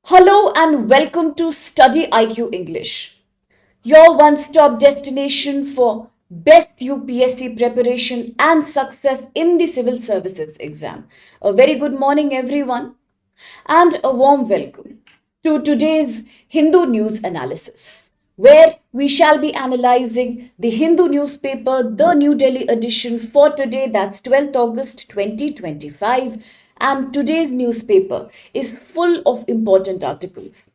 Hello and welcome to StudyIQ English, your one-stop destination for best UPSC preparation and success in the civil services exam. A very good morning everyone and a warm welcome to today's Hindu news analysis, where we shall be analyzing the Hindu newspaper, the New Delhi edition for today, that's 12th August 2025. And today's newspaper is full of important articles.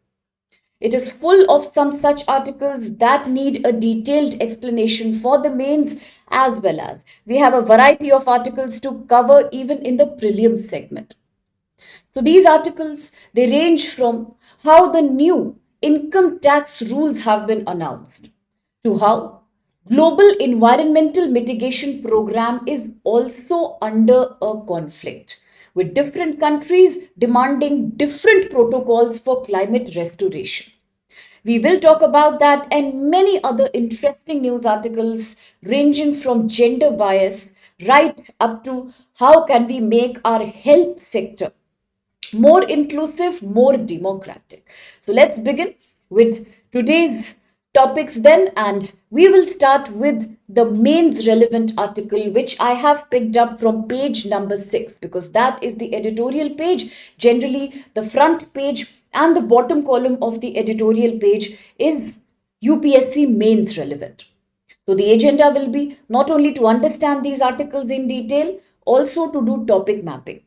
It is full of some such articles that need a detailed explanation for the mains, as well as we have a variety of articles to cover even in the prelims segment. So these articles, they range from how the new income tax rules have been announced to how global environmental mitigation program is also under a conflict with different countries demanding different protocols for climate restoration. We will talk about that and many other interesting news articles ranging from gender bias right up to how can we make our health sector more inclusive, more democratic. So let's begin with today's topics then, and we will start with the mains relevant article, which I have picked up from page number 6, because that is the editorial page. Generally, the front page and the bottom column of the editorial page is UPSC mains relevant. So the agenda will be not only to understand these articles in detail, also to do topic mapping.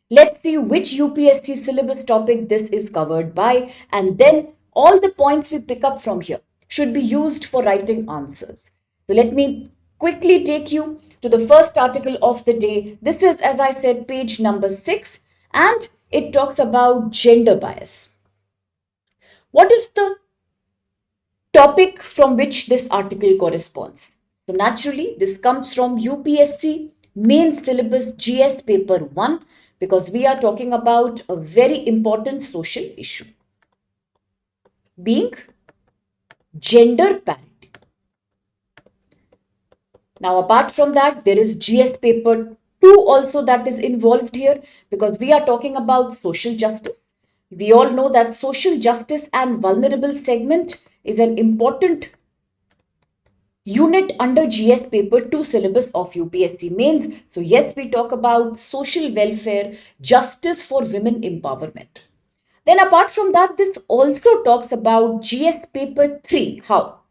Let's see which UPSC syllabus topic this is covered by, and then all the points we pick up from here should be used for writing answers. So let me quickly take you to the first article of the day. This is, as I said, page number 6, and it talks about gender bias. What is the topic from which this article corresponds? So naturally, this comes from UPSC main syllabus GS paper 1, because we are talking about a very important social issue, being gender parity. Now, apart from that, there is GS paper 2 also that is involved here, because we are talking about social justice. We all know that social justice and vulnerable segment is an important unit under GS paper 2 syllabus of UPSC mains. So yes, we talk about social welfare, justice for women empowerment. Then apart from that, this also talks about GS paper 3. How?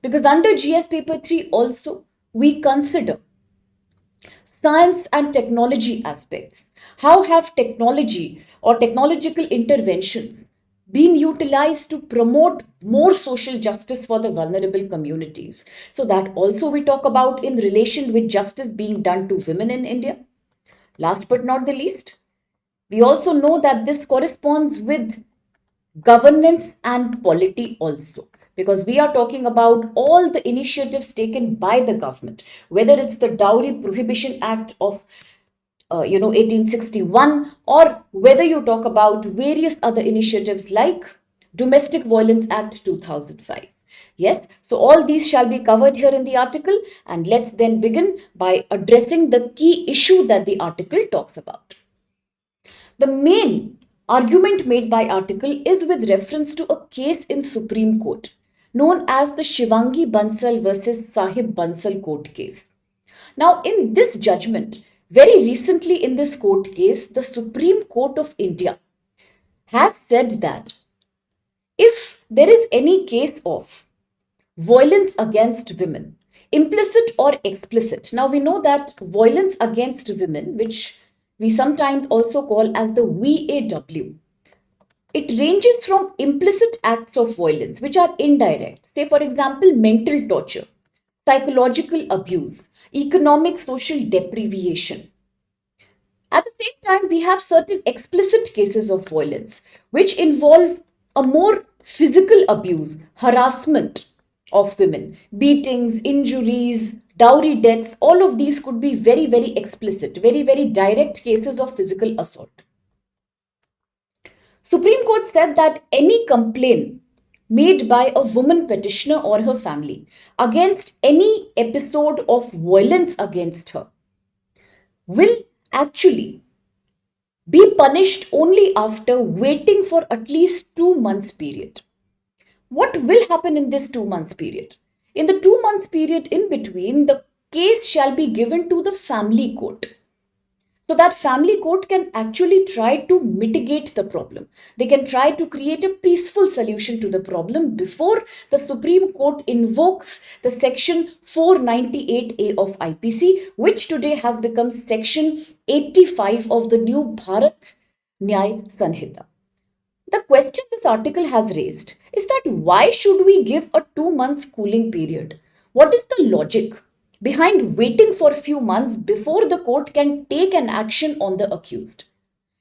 Because under GS paper 3 also we consider science and technology aspects. How have technology or technological interventions been utilized to promote more social justice for the vulnerable communities? So that also we talk about in relation with justice being done to women in India. Last but not the least, we also know that this corresponds with governance and polity also, because we are talking about all the initiatives taken by the government, whether it's the Dowry Prohibition Act of 1861, or whether you talk about various other initiatives like Domestic Violence Act 2005. Yes, so all these shall be covered here in the article, and let's then begin by addressing the key issue that the article talks about. The main argument made by article is with reference to a case in Supreme Court known as the Shivangi Bansal versus Sahib Bansal court case. Now, in this judgment, very recently in this court case, the Supreme Court of India has said that if there is any case of violence against women, implicit or explicit, now we know that violence against women, which we sometimes also call as the VAW, it ranges from implicit acts of violence, which are indirect, say for example, mental torture, psychological abuse, economic social deprivation. At the same time, we have certain explicit cases of violence, which involve a more physical abuse, harassment of women, beatings, injuries, dowry deaths. All of these could be very, very explicit, very, very direct cases of physical assault. Supreme Court said that any complaint made by a woman petitioner or her family against any episode of violence against her will actually be punished only after waiting for at least 2 months period. What will happen in this 2 months period? In the 2 months period in between, the case shall be given to the family court. So that family court can actually try to mitigate the problem. They can try to create a peaceful solution to the problem before the Supreme Court invokes the section 498A of IPC, which today has become section 85 of the new Bharat Nyay Sanhita. The question this article has raised is that why should we give a 2 month cooling period? What is the logic behind waiting for a few months before the court can take an action on the accused?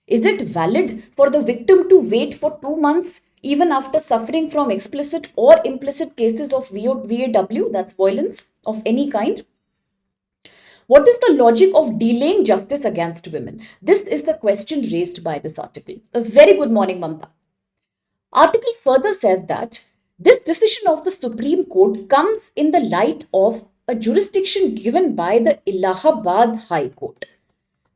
Is it valid for the victim to wait for 2 months even after suffering from explicit or implicit cases of VAW, that's violence of any kind? What is the logic of delaying justice against women? This is the question raised by this article. A very good morning, Mamta. Article further says that this decision of the Supreme Court comes in the light of a jurisdiction given by the Allahabad High Court,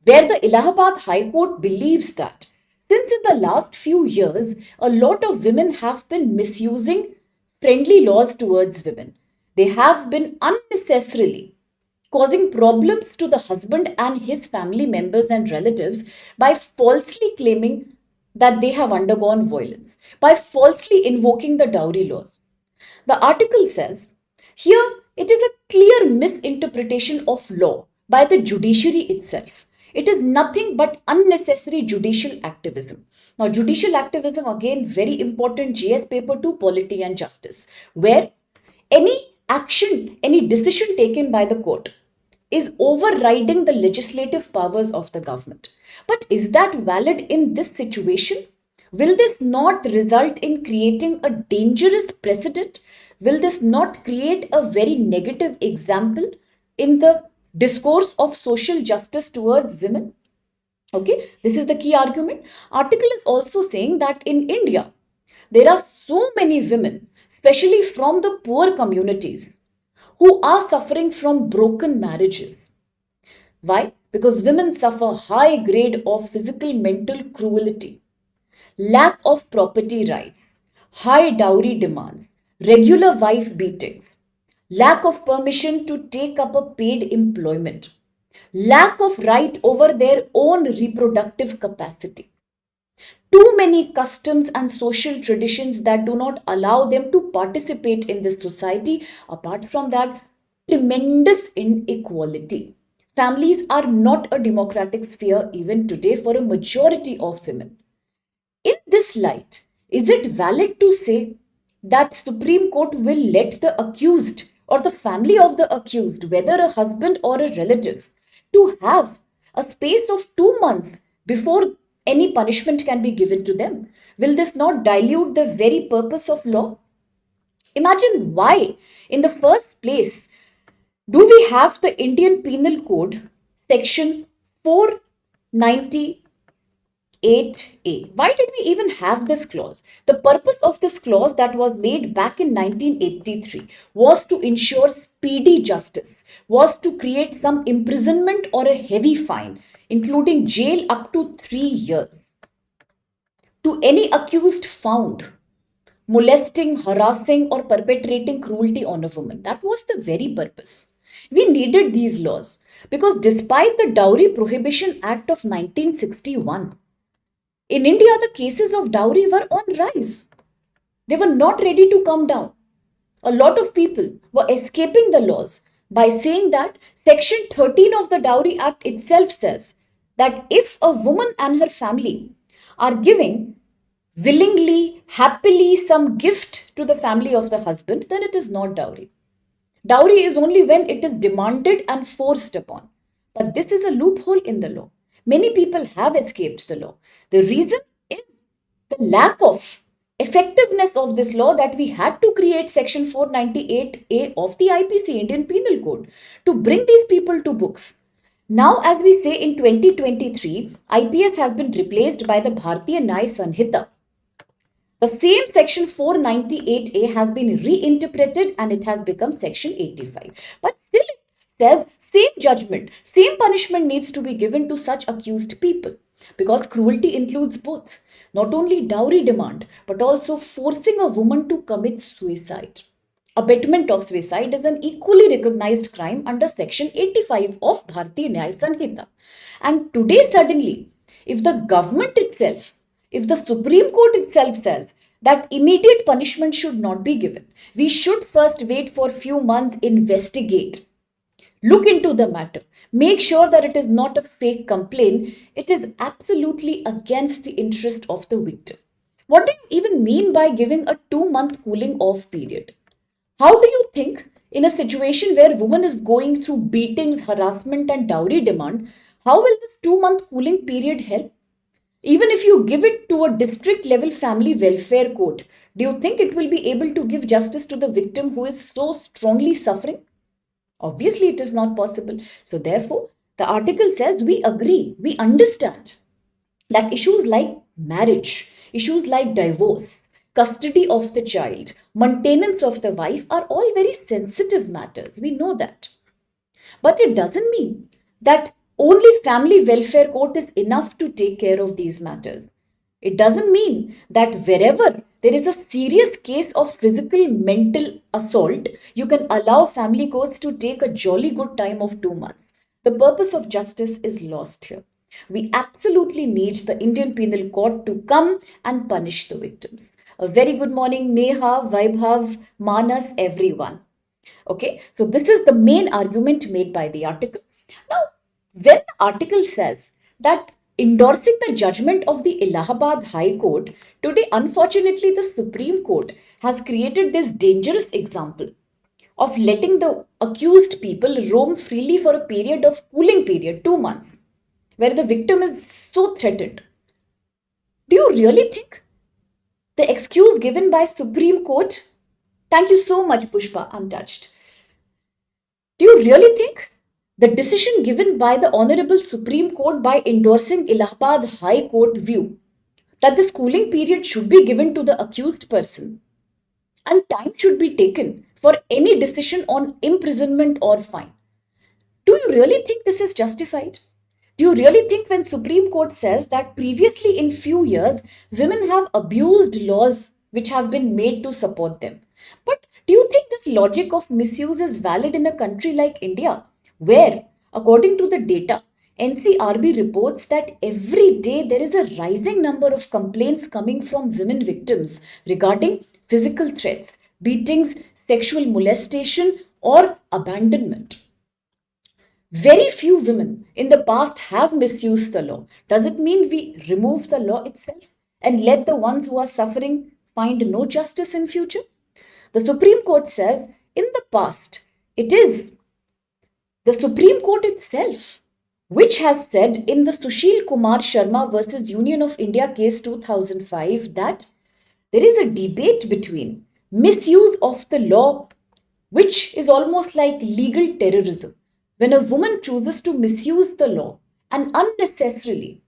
where the Allahabad High Court believes that since in the last few years, a lot of women have been misusing friendly laws towards women. They have been unnecessarily causing problems to the husband and his family members and relatives by falsely claiming that they have undergone violence, by falsely invoking the dowry laws. The article says here it is a clear misinterpretation of law by the judiciary itself. It is nothing but unnecessary judicial activism. Now, judicial activism, again, very important, GS paper 2, Polity and Justice, where any action, any decision taken by the court is overriding the legislative powers of the government. But is that valid in this situation? Will this not result in creating a dangerous precedent? Will this not create a very negative example in the discourse of social justice towards women? Okay, this is the key argument. Article is also saying that in India, there are so many women, especially from the poor communities, who are suffering from broken marriages. Why? Because women suffer high grade of physical mental cruelty, lack of property rights, high dowry demands, regular wife beatings, lack of permission to take up a paid employment, lack of right over their own reproductive capacity, too many customs and social traditions that do not allow them to participate in this society. Apart from that, tremendous inequality. Families are not a democratic sphere even today for a majority of women. In this light, is it valid to say that Supreme Court will let the accused or the family of the accused, whether a husband or a relative, to have a space of 2 months before any punishment can be given to them? Will this not dilute the very purpose of law? Imagine why, in the first place, do we have the Indian Penal Code section 498A? Why did we even have this clause? The purpose of this clause that was made back in 1983 was to ensure speedy justice, was to create some imprisonment or a heavy fine, including jail up to 3 years, to any accused found molesting, harassing, or perpetrating cruelty on a woman. That was the very purpose. We needed these laws because despite the Dowry Prohibition Act of 1961, in India, the cases of dowry were on rise. They were not ready to come down. A lot of people were escaping the laws by saying that Section 13 of the Dowry Act itself says that if a woman and her family are giving willingly, happily some gift to the family of the husband, then it is not dowry. Dowry is only when it is demanded and forced upon. But this is a loophole in the law. Many people have escaped the law. The reason is the lack of effectiveness of this law that we had to create section 498A of the IPC, Indian Penal Code, to bring these people to books. Now, as we say in 2023, IPS has been replaced by the Bharatiya Nyay Sanhita. The same section 498A has been reinterpreted and it has become section 85. But still, says same judgment, same punishment needs to be given to such accused people. Because cruelty includes both, not only dowry demand, but also forcing a woman to commit suicide. Abetment of suicide is an equally recognized crime under Section 85 of Bharatiya Nyaya Sanhita. And today, suddenly, if the government itself, if the Supreme Court itself says that immediate punishment should not be given, we should first wait for a few months, investigate, look into the matter, make sure that it is not a fake complaint, it is absolutely against the interest of the victim. What do you even mean by giving a 2 month cooling off period? How do you think, in a situation where woman is going through beatings, harassment, and dowry demand, how will this 2 month cooling period help? Even if you give it to a district level family welfare court, do you think it will be able to give justice to the victim who is so strongly suffering? Obviously, it is not possible. So, therefore, the article says we agree, we understand that issues like marriage, issues like divorce, custody of the child, maintenance of the wife are all very sensitive matters. We know that. But it doesn't mean that only family welfare court is enough to take care of these matters. It doesn't mean that wherever there is a serious case of physical mental assault, you can allow family courts to take a jolly good time of 2 months. The purpose of justice is lost here. We absolutely need the Indian Penal Code to come and punish the victims. A very good morning, Neha, Vaibhav, Manas, everyone. Okay, so this is the main argument made by the article. Now, when the article says that endorsing the judgment of the Allahabad High Court, today, unfortunately, the Supreme Court has created this dangerous example of letting the accused people roam freely for a period of cooling period, 2 months, where the victim is so threatened. Do you really think the excuse given by Supreme Court? Thank you so much, Pushpa. I'm touched. Do you really think the decision given by the Honorable Supreme Court by endorsing Allahabad High Court view that this cooling period should be given to the accused person and time should be taken for any decision on imprisonment or fine? Do you really think this is justified? Do you really think when Supreme Court says that previously in few years women have abused laws which have been made to support them? But do you think this logic of misuse is valid in a country like India where, according to the data, NCRB reports that every day there is a rising number of complaints coming from women victims regarding physical threats, beatings, sexual molestation, or abandonment? Very few women in the past have misused the law. Does it mean we remove the law itself and let the ones who are suffering find no justice in future? The Supreme Court says in the past, it is the Supreme Court itself which has said in the Sushil Kumar Sharma versus Union of India case 2005 that there is a debate between misuse of the law, which is almost like legal terrorism. When a woman chooses to misuse the law and unnecessarily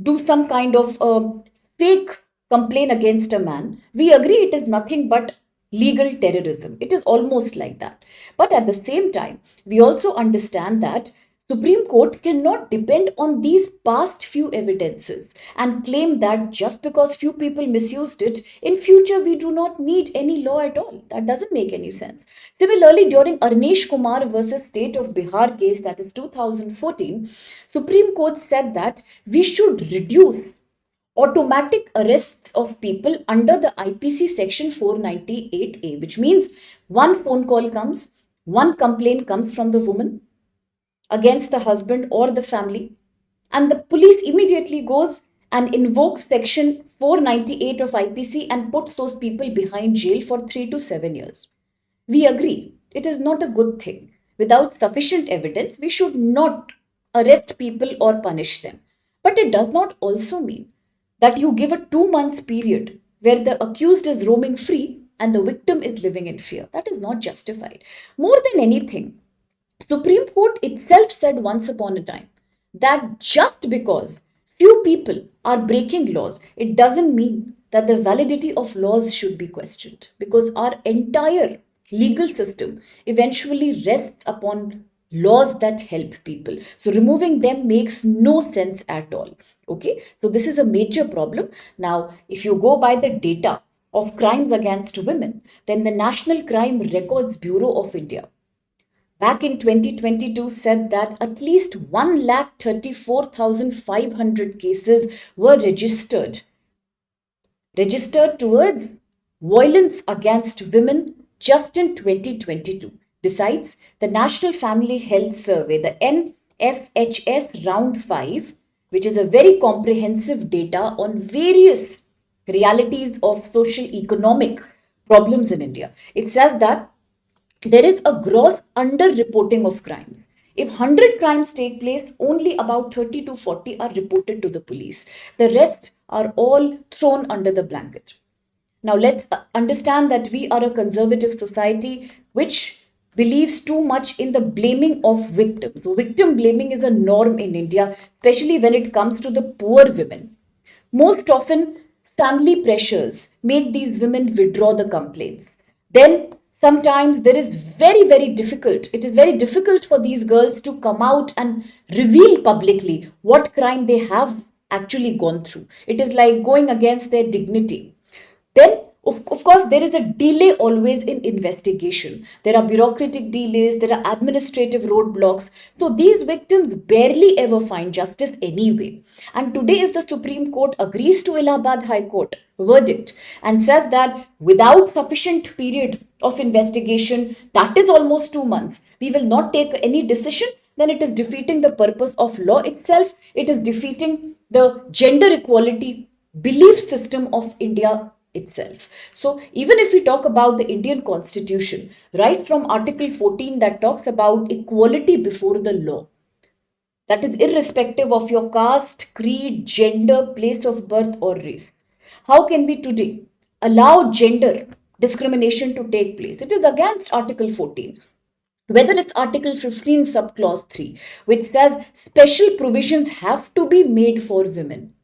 do some kind of fake complaint against a man, we agree it is nothing but legal terrorism. It is almost like that. But at the same time, we also understand that Supreme Court cannot depend on these past few evidences and claim that just because few people misused it, in future we do not need any law at all. That doesn't make any sense. Similarly, during Arnesh Kumar versus State of Bihar case, that is 2014, Supreme Court said that we should reduce automatic arrests of people under the IPC section 498A, which means one phone call comes, one complaint comes from the woman against the husband or the family, and the police immediately goes and invokes section 498 of IPC and puts those people behind jail for 3 to 7 years. We agree it is not a good thing. Without sufficient evidence, we should not arrest people or punish them. But it does not also mean that you give a 2 month period where the accused is roaming free and the victim is living in fear. That is not justified. More than anything, Supreme Court itself said once upon a time that just because few people are breaking laws, it doesn't mean that the validity of laws should be questioned, because our entire legal system eventually rests upon laws that help people. So removing them makes no sense at all. Okay, so this is a major problem. Now, if you go by the data of crimes against women, then the National Crime Records Bureau of India back in 2022 said that at least 1,34,500 cases were registered towards violence against women just in 2022. Besides, the National Family Health Survey, the NFHS Round 5, which is a very comprehensive data on various realities of social economic problems in India. It says that there is a gross underreporting of crimes. If 100 crimes take place, only about 30 to 40 are reported to the police. The rest are all thrown under the blanket. Now, let's understand that we are a conservative society which believes too much in the blaming of victims. So, victim blaming is a norm in India, especially when it comes to the poor women. Most often, family pressures make these women withdraw the complaints. Then, sometimes it is very difficult for these girls to come out and reveal publicly what crime they have actually gone through. It is like going against their dignity. Then, of course, there is a delay always in investigation. There are bureaucratic delays, there are administrative roadblocks. So these victims barely ever find justice anyway. And today, if the Supreme Court agrees to Allahabad High Court verdict and says that without sufficient period of investigation, that is almost 2 months, we will not take any decision, then it is defeating the purpose of law itself. It is defeating the gender equality belief system of India itself. So even if we talk about the Indian Constitution, right from Article 14 that talks about equality before the law, that is irrespective of your caste, creed, gender, place of birth or race. How can we today allow gender discrimination to take place? It is against Article 14. Whether it's Article 15 subclause 3, which says special provisions have to be made for women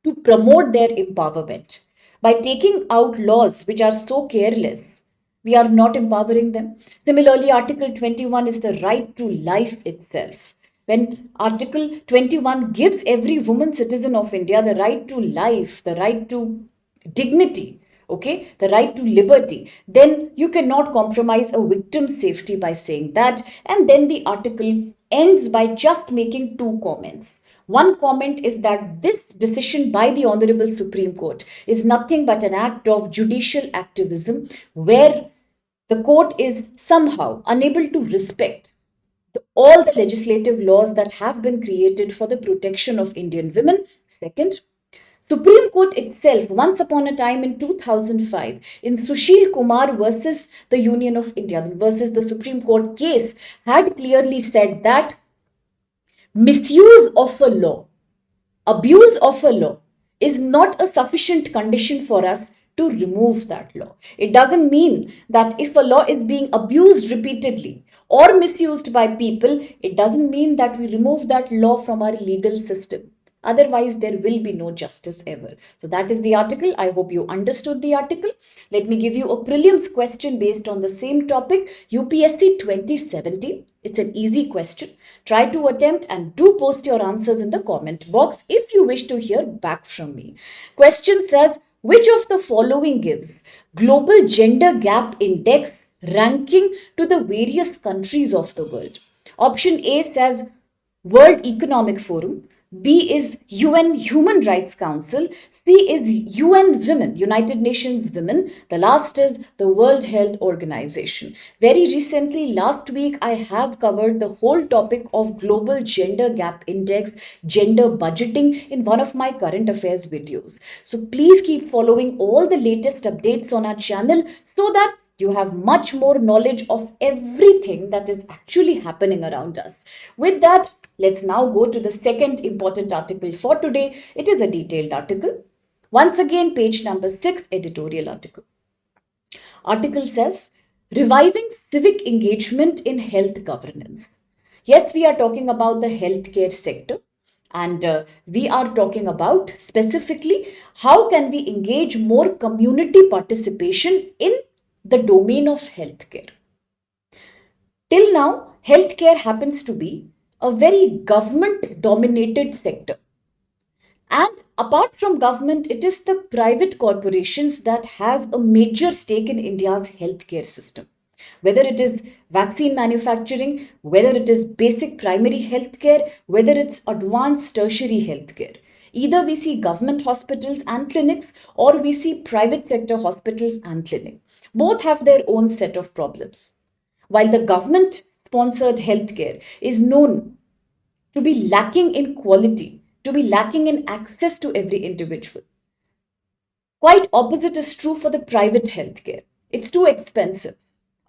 to promote their empowerment. By taking out laws which are so careless, we are not empowering them. Similarly, Article 21 is the right to life itself. When Article 21 gives every woman citizen of India the right to life, the right to dignity, okay, the right to liberty, then you cannot compromise a victim's safety by saying that. And then the article ends by just making two comments. One comment is that this decision by the Honorable Supreme Court is nothing but an act of judicial activism where the court is somehow unable to respect all the legislative laws that have been created for the protection of Indian women. Second, Supreme Court itself, once upon a time in 2005, in Sushil Kumar versus the Union of India, versus the Supreme Court case, had clearly said that misuse of a law, abuse of a law is not a sufficient condition for us to remove that law. It doesn't mean that if a law is being abused repeatedly or misused by people, it doesn't mean that we remove that law from our legal system. Otherwise, there will be no justice ever. So that is the article. I hope you understood the article. Let me give you a prelims question based on the same topic, UPSC 2070. It's an easy question. Try to attempt and do post your answers in the comment box if you wish to hear back from me. Question says, which of the following gives Global Gender Gap Index ranking to the various countries of the world? Option A says World Economic Forum. B is UN Human Rights Council. C is UN Women, United Nations Women. The last is the World Health Organization. Very recently, last week, I have covered the whole topic of Global Gender Gap Index, gender budgeting in one of my current affairs videos. So please keep following all the latest updates on our channel so that you have much more knowledge of everything that is actually happening around us. With that, let's now go to the second important article for today. It is a detailed article. Once again, page number 6, editorial article. Article says, reviving civic engagement in health governance. Yes, we are talking about the healthcare sector. And we are talking about specifically how can we engage more community participation in the domain of healthcare. Till now, healthcare happens to be a very government dominated sector. And apart from government, it is the private corporations that have a major stake in India's healthcare system. Whether it is vaccine manufacturing, whether it is basic primary healthcare, whether it's advanced tertiary healthcare. Either we see government hospitals and clinics or we see private sector hospitals and clinics. Both have their own set of problems. While the government sponsored healthcare is known to be lacking in quality, to be lacking in access to every individual. Quite opposite is true for the private healthcare. It's too expensive,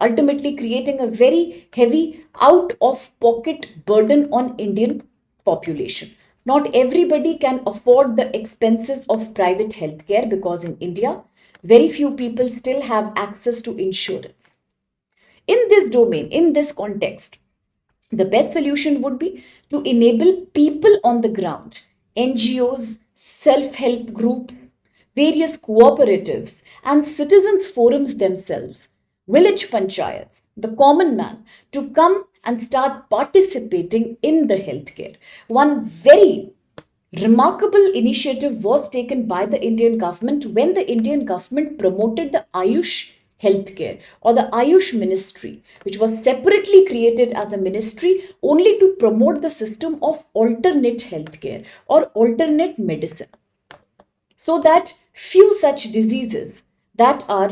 ultimately creating a very heavy out of pocket burden on Indian population. Not everybody can afford the expenses of private healthcare because in India, very few people still have access to insurance. In this domain, in this context, the best solution would be to enable people on the ground, NGOs, self help groups, various cooperatives, and citizens' forums themselves, village panchayats, the common man, to come and start participating in the healthcare. One very remarkable initiative was taken by the Indian government when the Indian government promoted the Ayush healthcare or the Ayush ministry, which was separately created as a ministry only to promote the system of alternate healthcare or alternate medicine, so that few such diseases that are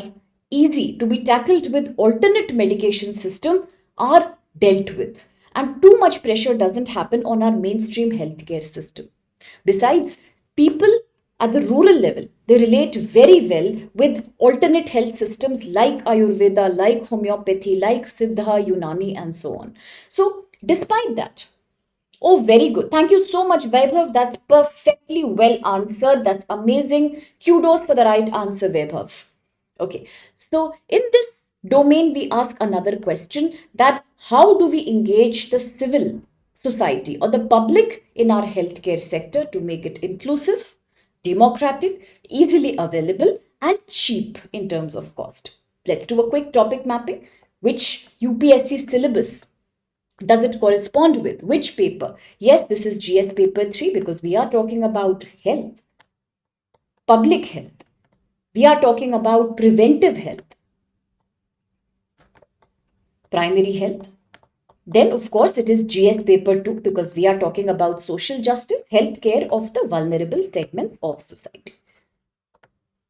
easy to be tackled with alternate medication system are dealt with, and too much pressure doesn't happen on our mainstream healthcare system. Besides, people at the rural level, they relate very well with alternate health systems like Ayurveda, like homeopathy, like Siddha, Unani, and so on. So despite that, oh, very good. Thank you so much, Vaibhav. That's perfectly well answered. That's amazing. Kudos for the right answer, Vaibhav. Okay. So in this domain, we ask another question, that how do we engage the civil society or the public in our healthcare sector to make it inclusive, democratic, easily available, and cheap in terms of cost? Let's do a quick topic mapping. Which UPSC syllabus does it correspond with? Which paper? Yes, this is GS paper 3 because we are talking about health, public health. We are talking about preventive health, primary health. Then, of course, it is GS paper 2 because we are talking about social justice, healthcare of the vulnerable segments of society.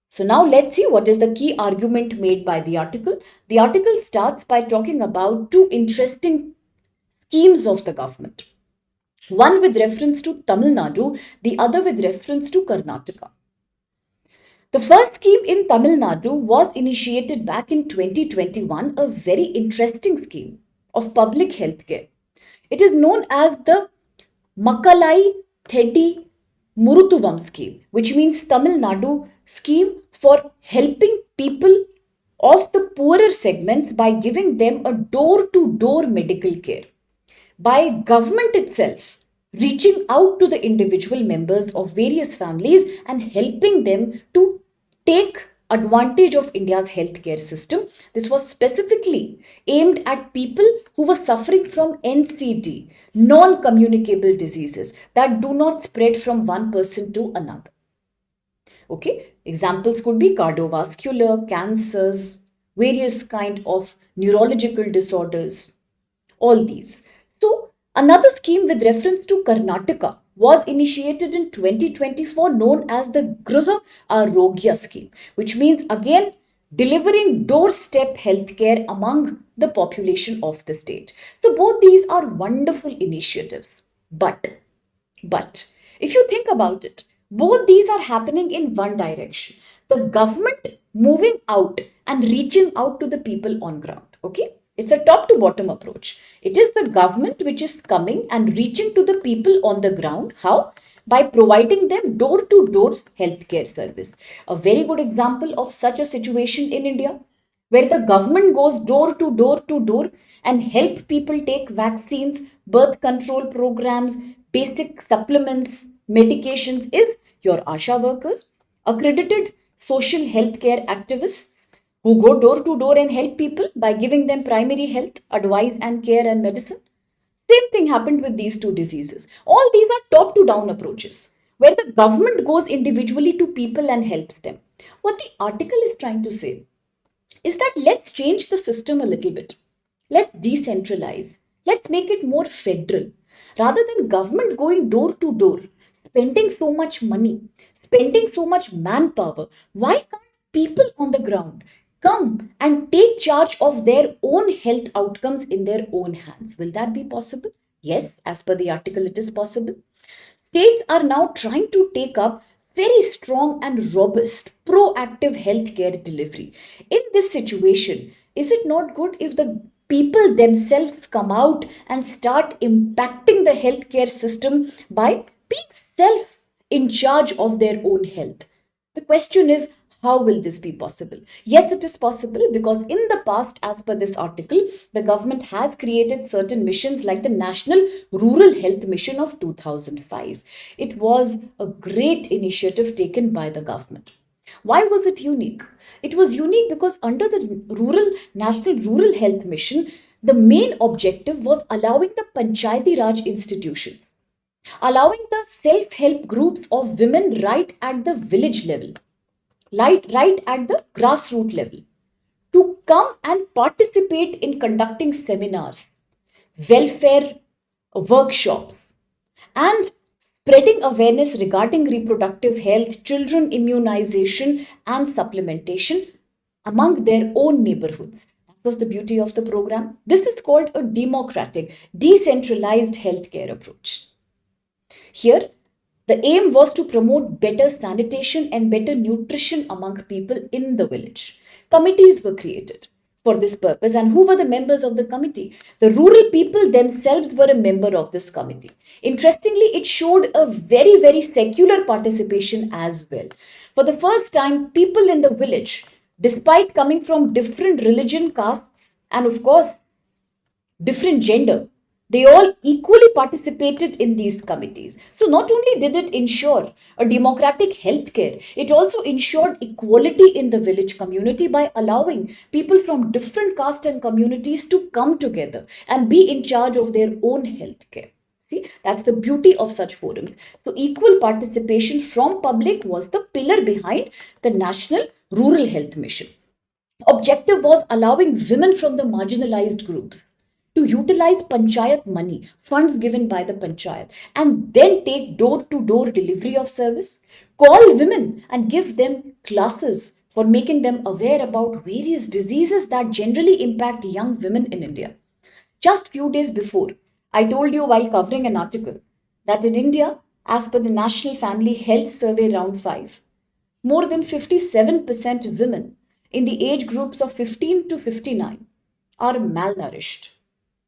So now let's see what is the key argument made by the article. The article starts by talking about two interesting schemes of the government. One with reference to Tamil Nadu, the other with reference to Karnataka. The first scheme in Tamil Nadu was initiated back in 2021, a very interesting scheme of public healthcare. It is known as the Makalai Thedi Murutuvam scheme, which means Tamil Nadu scheme for helping people of the poorer segments by giving them a door-to-door medical care. By government itself reaching out to the individual members of various families and helping them to take advantage of India's healthcare system. This was specifically aimed at people who were suffering from NCD, non-communicable diseases that do not spread from one person to another. Okay, examples could be cardiovascular, cancers, various kind of neurological disorders, all these. So another scheme with reference to Karnataka was initiated in 2024 known as the Griha Arogya scheme, which means again delivering doorstep healthcare among the population of the state. So both these are wonderful initiatives. But if you think about it, both these are happening in one direction. The government moving out and reaching out to the people on ground. Okay. It's a top to bottom approach. It is the government which is coming and reaching to the people on the ground. How? By providing them door to door healthcare service. A very good example of such a situation in India, where the government goes door to door and help people take vaccines, birth control programs, basic supplements, medications, is your ASHA workers, accredited social healthcare activists, who go door to door and help people by giving them primary health advice and care and medicine. Same thing happened with these two diseases. All these are top to down approaches where the government goes individually to people and helps them. What the article is trying to say is that let's change the system a little bit. Let's decentralize. Let's make it more federal. Rather than government going door to door, spending so much money, spending so much manpower, why can't people on the ground come and take charge of their own health outcomes in their own hands? Will that be possible? Yes, as per the article, it is possible. States are now trying to take up very strong and robust proactive healthcare delivery. In this situation, is it not good if the people themselves come out and start impacting the healthcare system by being self in charge of their own health? The question is, how will this be possible? Yes, it is possible because in the past, as per this article, the government has created certain missions like the National Rural Health Mission of 2005. It was a great initiative taken by the government. Why was it unique? It was unique because under the National Rural Health Mission, the main objective was allowing the Panchayati Raj institutions, allowing the self-help groups of women right at the village level, right at the grassroots level, to come and participate in conducting seminars, welfare workshops, and spreading awareness regarding reproductive health, children immunization, and supplementation among their own neighborhoods. That was the beauty of the program. This is called a democratic, decentralized healthcare approach. Here, the aim was to promote better sanitation and better nutrition among people in the village. Committees were created for this purpose. And who were the members of the committee? The rural people themselves were a member of this committee. Interestingly, it showed a very, very secular participation as well. For the first time, people in the village, despite coming from different religion, castes, and of course, different gender, they all equally participated in these committees. So not only did it ensure a democratic healthcare, it also ensured equality in the village community by allowing people from different caste and communities to come together and be in charge of their own healthcare. See, that's the beauty of such forums. So equal participation from public was the pillar behind the National Rural Health Mission. Objective was allowing women from the marginalized groups to utilize panchayat money, funds given by the panchayat, and then take door-to-door delivery of service, call women and give them classes for making them aware about various diseases that generally impact young women in India. Just few days before, I told you while covering an article that in India, as per the National Family Health Survey Round 5, more than 57% of women in the age groups of 15 to 59 are malnourished.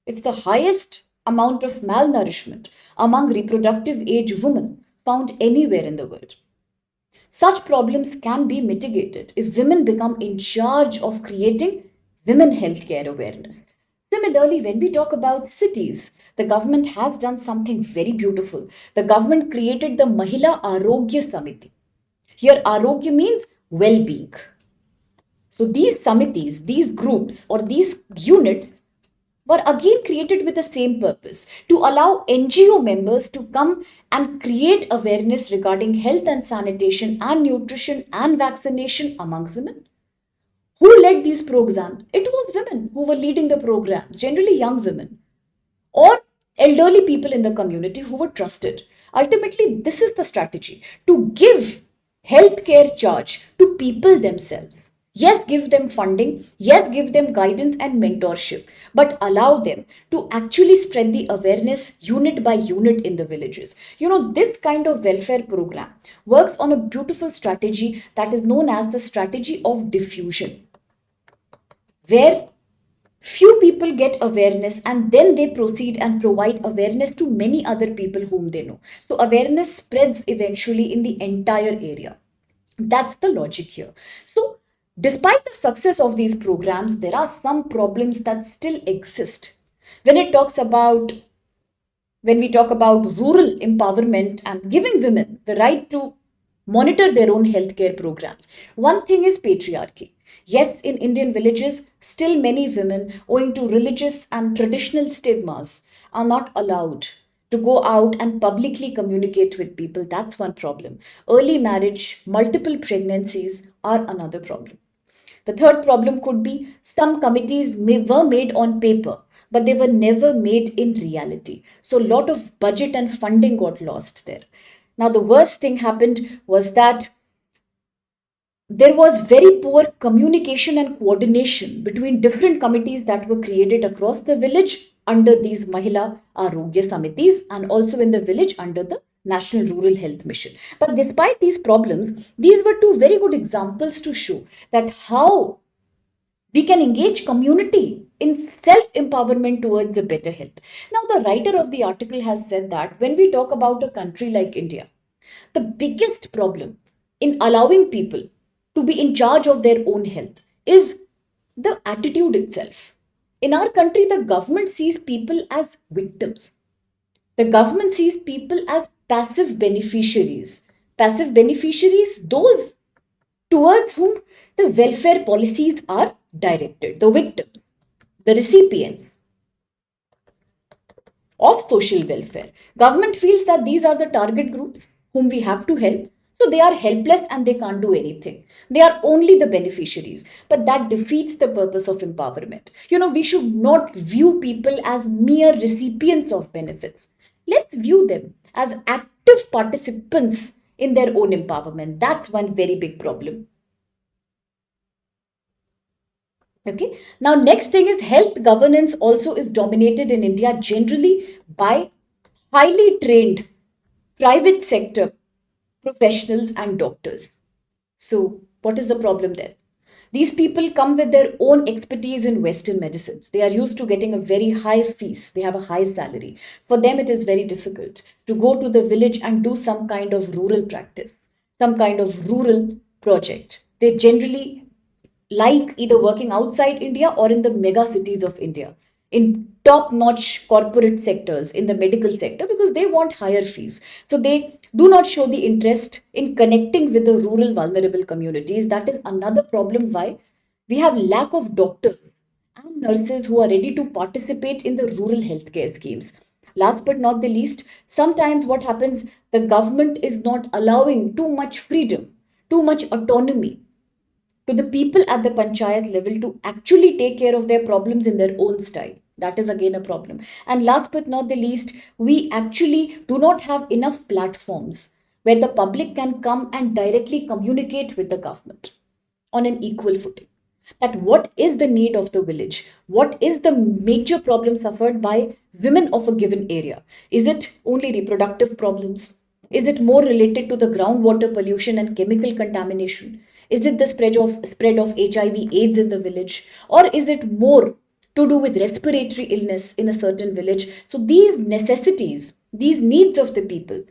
It's the highest amount of malnourishment among reproductive age women found anywhere in the world. Such problems can be mitigated if women become in charge of creating women healthcare awareness. Similarly, when we talk about cities, the government has done something very beautiful. The government created the Mahila Arogya Samiti. Here, Arogya means well-being. So these samitis, these groups or these units were again created with the same purpose to allow NGO members to come and create awareness regarding health and sanitation and nutrition and vaccination among women. Who led these programs? It was women who were leading the programs, generally young women or elderly people in the community who were trusted. Ultimately, this is the strategy to give healthcare charge to people themselves. Yes, give them funding. Yes, give them guidance and mentorship, but allow them to actually spread the awareness unit by unit in the villages. You know, this kind of welfare program works on a beautiful strategy that is known as the strategy of diffusion, where few people get awareness and then they proceed and provide awareness to many other people whom they know. So awareness spreads eventually in the entire area. That's the logic here. So despite the success of these programs, there are some problems that still exist. When we talk about rural empowerment and giving women the right to monitor their own healthcare programs. One thing is patriarchy. Yes, in Indian villages, still many women, owing to religious and traditional stigmas, are not allowed to go out and publicly communicate with people. That's one problem. Early marriage, multiple pregnancies are another problem. The third problem could be some committees were made on paper, but they were never made in reality. So a lot of budget and funding got lost there. Now, the worst thing happened was that there was very poor communication and coordination between different committees that were created across the village under these Mahila Arogya Samitis and also in the village under the National Rural Health Mission. But despite these problems, these were two very good examples to show that how we can engage community in self-empowerment towards a better health. Now, the writer of the article has said that when we talk about a country like India, the biggest problem in allowing people to be in charge of their own health is the attitude itself. In our country, the government sees people as victims. The government sees people as passive beneficiaries. Passive beneficiaries, those towards whom the welfare policies are directed, the victims, the recipients of social welfare. Government feels that these are the target groups whom we have to help. So they are helpless and they can't do anything. They are only the beneficiaries. But that defeats the purpose of empowerment. We should not view people as mere recipients of benefits. Let's view them as active participants in their own empowerment. That's one very big problem. Okay. Now, next thing is health governance also is dominated in India generally by highly trained private sector professionals and doctors. So, what is the problem there? These people come with their own expertise in Western medicines. They are used to getting a very high fees. They have a high salary. For them, it is very difficult to go to the village and do some kind of rural practice, some kind of rural project. They generally like either working outside India or in the mega cities of India, in top notch corporate sectors, in the medical sector, because they want higher fees. So they do not show the interest in connecting with the rural vulnerable communities. That is another problem why we have lack of doctors and nurses who are ready to participate in the rural healthcare schemes. Last but not the least, sometimes what happens, the government is not allowing too much freedom, too much autonomy to the people at the panchayat level to actually take care of their problems in their own style. That is again a problem. And last but not the least, we actually do not have enough platforms where the public can come and directly communicate with the government on an equal footing. That what is the need of the village? What is the major problem suffered by women of a given area? Is it only reproductive problems? Is it more related to the groundwater pollution and chemical contamination? Is it the spread of HIV/AIDS in the village? Or is it more to do with respiratory illness in a certain village? So these necessities, these needs of the people,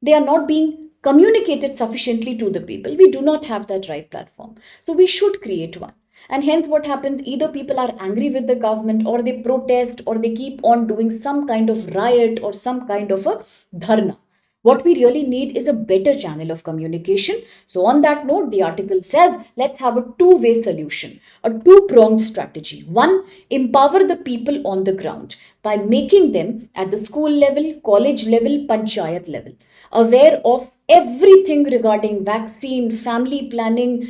they are not being communicated sufficiently to the people. We do not have that right platform. So we should create one. And hence, what happens, either people are angry with the government or they protest or they keep on doing some kind of riot or some kind of a dharna. What we really need is a better channel of communication. So, on that note, the article says let's have a two-way solution, a two-pronged strategy. One, empower the people on the ground by making them at the school level, college level, panchayat level, aware of everything regarding vaccine, family planning,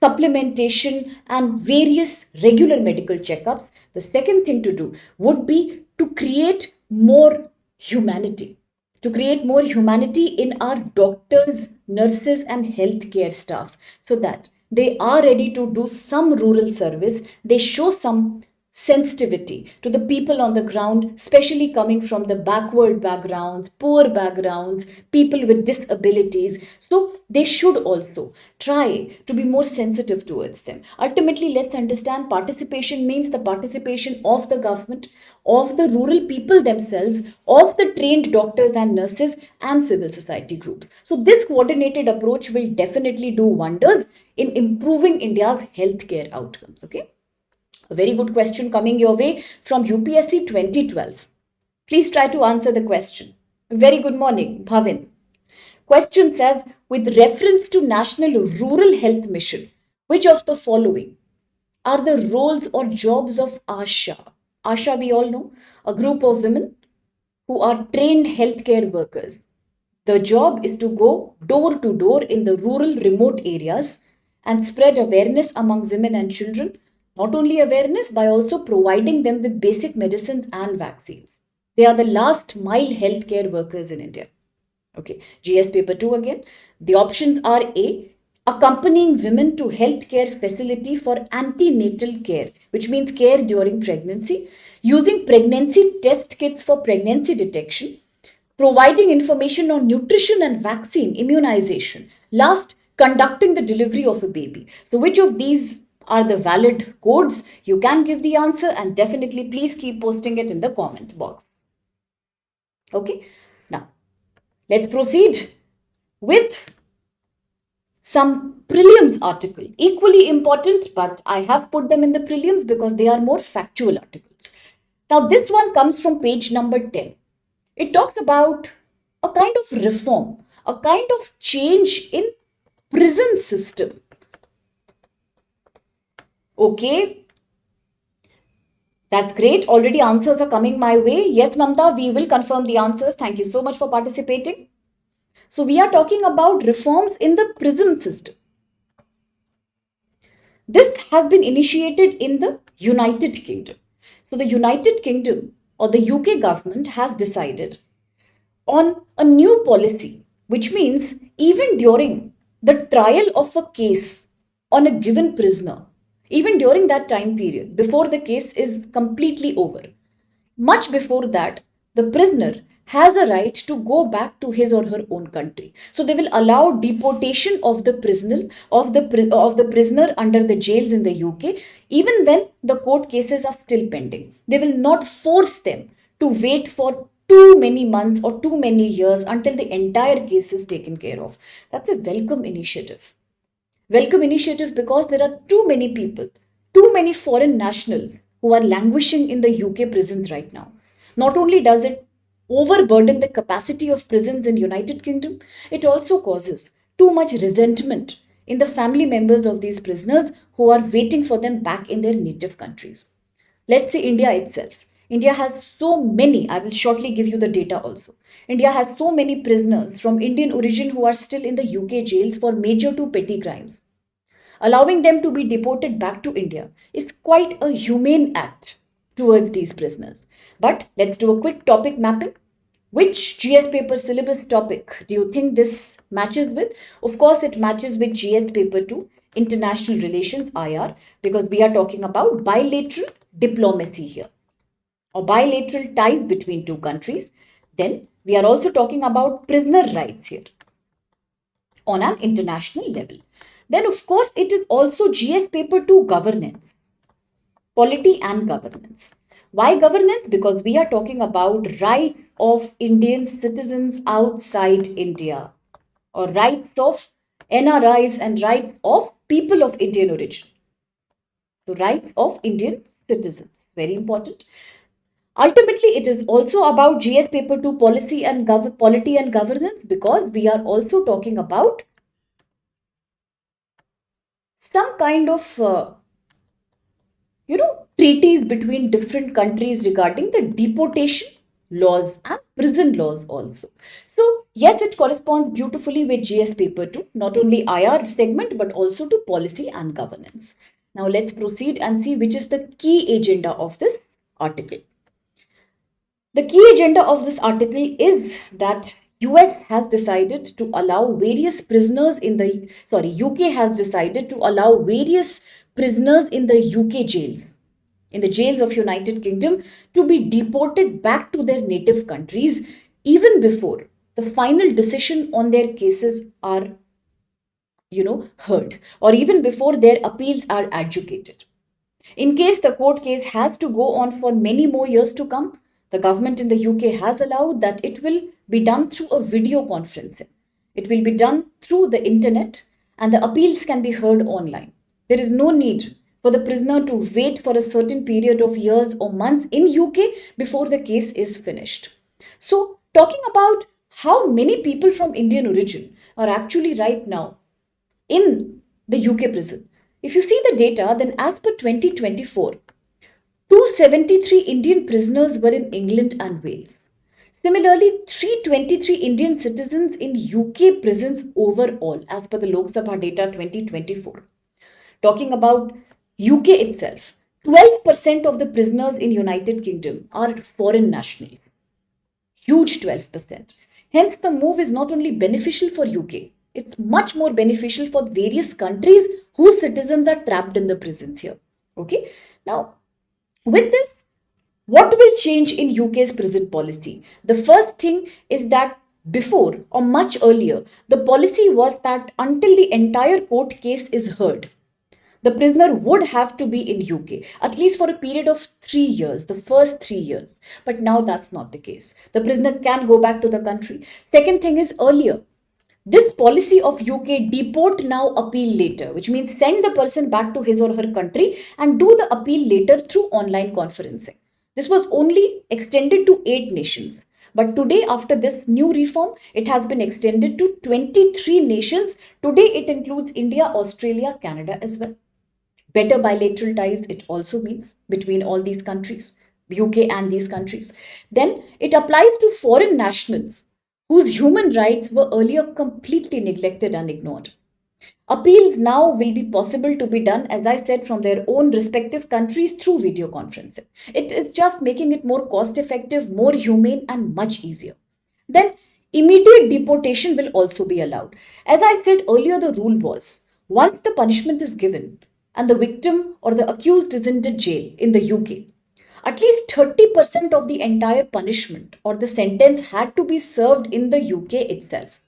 supplementation, and various regular medical checkups. The second thing to do would be to create more humanity, in our doctors, nurses, and healthcare staff so that they are ready to do some rural service. They show some sensitivity to the people on the ground, especially coming from the backward backgrounds, poor backgrounds, people with disabilities. So they should also try to be more sensitive towards them. Ultimately, let's understand participation means the participation of the government, of the rural people themselves, of the trained doctors and nurses, and civil society groups. So this coordinated approach will definitely do wonders in improving India's healthcare outcomes. Okay. A very good question coming your way from UPSC 2012. Please try to answer the question. Very good morning, Bhavin. Question says, with reference to National Rural Health Mission, which of the following are the roles or jobs of ASHA? ASHA, we all know, a group of women who are trained healthcare workers. The job is to go door to door in the rural remote areas and spread awareness among women and children. Not only awareness, by also providing them with basic medicines and vaccines. They are the last mile healthcare workers in India. Okay, GS paper 2 again. The options are A, accompanying women to healthcare facility for antenatal care, which means care during pregnancy, using pregnancy test kits for pregnancy detection, providing information on nutrition and vaccine immunization. Last, conducting the delivery of a baby. So, which of these are the valid codes? You can give the answer, and definitely please keep posting it in the comment box. Okay, now let's proceed with some prelims article. Equally important, but I have put them in the prelims because they are more factual articles. Now, this one comes from page number 10. It talks about a kind of reform, a kind of change in prison system. Okay, that's great. Already answers are coming my way. Yes, Mamta, we will confirm the answers. Thank you so much for participating. So we are talking about reforms in the prison system. This has been initiated in the United Kingdom. So the United Kingdom or the UK government has decided on a new policy, which means even during the trial of a case on a given prisoner, even during that time period, before the case is completely over, much before that, the prisoner has a right to go back to his or her own country. So they will allow deportation of the prisoner under the jails in the UK, even when the court cases are still pending. They will not force them to wait for too many months or too many years until the entire case is taken care of. That's a welcome initiative. Welcome initiative because there are too many people, too many foreign nationals who are languishing in the UK prisons right now. Not only does it overburden the capacity of prisons in United Kingdom, it also causes too much resentment in the family members of these prisoners who are waiting for them back in their native countries. Let's say India itself. India has so many, I will shortly give you the data also. India has so many prisoners from Indian origin who are still in the UK jails for major to petty crimes. Allowing them to be deported back to India is quite a humane act towards these prisoners. But let's do a quick topic mapping. Which GS paper syllabus topic do you think this matches with? Of course, it matches with GS paper 2, International Relations IR, because we are talking about bilateral diplomacy here, or bilateral ties between two countries. Then we are also talking about prisoner rights here on an international level. Then, of course, it is also GS paper 2 governance, polity and governance. Why governance? Because we are talking about rights of Indian citizens outside India, or rights of NRIs and rights of people of Indian origin. So, rights of Indian citizens, very important. Ultimately, it is also about GS paper 2 policy and polity and governance, because we are also talking about some kind of treaties between different countries regarding the deportation laws and prison laws also. So yes, it corresponds beautifully with GS paper 2, not only IR segment but also to policy and governance. Now let's proceed and see which is the key agenda of this article. The key agenda of this article is that US has decided to allow various prisoners in the UK has decided to allow various prisoners in the UK jails, in the jails of United Kingdom, to be deported back to their native countries even before the final decision on their cases are heard, or even before their appeals are adjudicated. In case the court case has to go on for many more years to come, the government in the UK has allowed that it will be done through a video conferencing. It will be done through the internet, and the appeals can be heard online. There is no need for the prisoner to wait for a certain period of years or months in UK before the case is finished. So, talking about how many people from Indian origin are actually right now in the UK prison. If you see the data, then as per 2024, 273 Indian prisoners were in England and Wales. Similarly, 323 Indian citizens in UK prisons overall, as per the Lok Sabha data 2024. Talking about UK itself, 12% of the prisoners in United Kingdom are foreign nationals. Huge 12%. Hence, the move is not only beneficial for UK, it's much more beneficial for various countries whose citizens are trapped in the prisons here. Okay. Now, with this, what will change in UK's prison policy? The first thing is that before or much earlier, the policy was that until the entire court case is heard, the prisoner would have to be in UK, at least for a period of 3 years, the first 3 years. But now that's not the case. The prisoner can go back to the country. Second thing is earlier, this policy of UK deport now, appeal later, which means send the person back to his or her country and do the appeal later through online conferencing. This was only extended to 8 nations. But today, after this new reform, it has been extended to 23 nations. Today, it includes India, Australia, Canada as well. Better bilateral ties, it also means, between all these countries, UK and these countries. Then it applies to foreign nationals whose human rights were earlier completely neglected and ignored. Appeals now will be possible to be done, as I said, from their own respective countries through video conferencing. It is just making it more cost effective, more humane, and much easier. Then immediate deportation will also be allowed. As I said earlier, the rule was once the punishment is given and the victim or the accused is in the jail in the UK, at least 30% of the entire punishment or the sentence had to be served in the UK itself